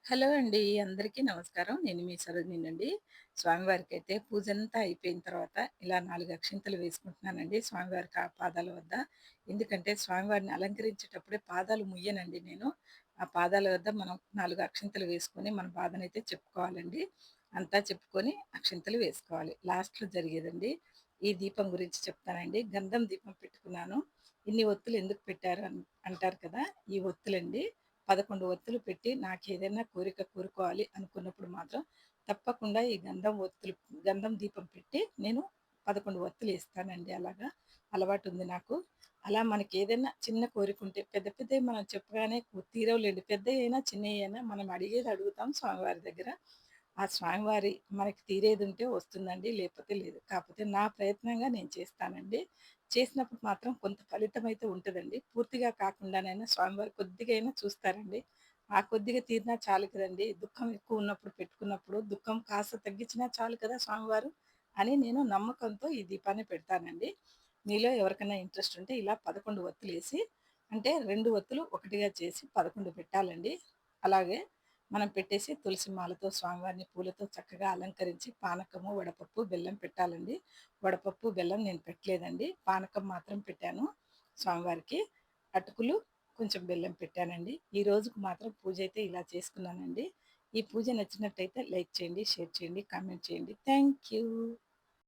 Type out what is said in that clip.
Hello అండి. అందరికీ నమస్కారం. నేను మీ సరోజినినండి. స్వామివారికైతే పూజంతా అయిపోయిన తర్వాత ఇలా 4 అక్షింతలు వేసుకుంటున్నానండి స్వామివారి పాదాల వద్ద. ఎందుకంటే స్వామివారిని అలంకరించేటప్పుడే పాదాలు ముయ్యనండి నేను. ఆ పాదాల వద్ద మనం 4 అక్షింతలు వేసుకొని మన బాధనైతే చెప్పుకోవాలండి. అంతా చెప్పుకొని అక్షింతలు వేసుకోవాలి. లాస్ట్‌లో జరిగేదండి. ఈ దీపం గురించి చెప్తానండి. గంధం దీపం పెట్టుకున్నాను. ఇన్ని ఒత్తులు ఎందుకు పెట్టారు అంటారు కదా! ఈ ఒత్తులండి 11 ఒత్తులు పెట్టి నాకేదైనా కోరిక కోరుకోవాలి అనుకున్నప్పుడు మాత్రం తప్పకుండా ఈ గంధం దీపం పెట్టి నేను 11 ఒత్తులేస్తానండి అలాగా. అలవాటుంది నాకు. అలా మనకేదైనా చిన్న కోరికుంటే పెద్ద పెద్దయి మనం చెప్పగానే తీరవులేండి. పెద్దయైనా, చిన్నయైనా మనం అడిగేది అడుగుతాం స్వామివారి దగ్గర. ఆ స్వామివారి మనకి తీరేదుంటే వస్తుందండి. లేకపోతే లేదు. కాకపోతే నా ప్రయత్నంగా నేను చేస్తానండి. చేసినప్పుడు మాత్రం కొంత ఫలితమైతే ఉంటదండి. పూర్తిగా కాకుండానైనా స్వామివారు కొద్దిగా అయినా చూస్తారండి. ఆ కొద్దిగా తీరినా చాలు కదండీ! దుఃఖం ఎక్కువున్నప్పుడు పెట్టుకున్నప్పుడు దుఃఖం కాస్త తగ్గించినా చాలు కదా స్వామివారు అని నేను నమ్మకంతో ఈ దీపాన్ని పెడతానండి. మీలో ఎవరికైనా ఇంట్రెస్ట్ ఉంటే ఇలా 11 ఒత్తులేసి అంటే 2 ఒత్తులు ఒకటిగా చేసి 11 పెట్టాలండి. అలాగే మనం పెట్టేసి తులసి మాలతో స్వామివారిని పూలతో చక్కగా అలంకరించి పానకము, వడపప్పు, బెల్లం పెట్టాలండి. వడపప్పు, బెల్లం నేను పెట్టలేదండి. పానకం మాత్రం పెట్టాను స్వామివారికి. అటుకులు, కొంచెం బెల్లం పెట్టానండి. ఈ రోజుకి మాత్రం పూజైతే ఇలా చేసుకున్నానండి. ఈ పూజ నచ్చినట్టయితే లైక్ చేయండి, షేర్ చేయండి, కామెంట్ చేయండి. Thank you.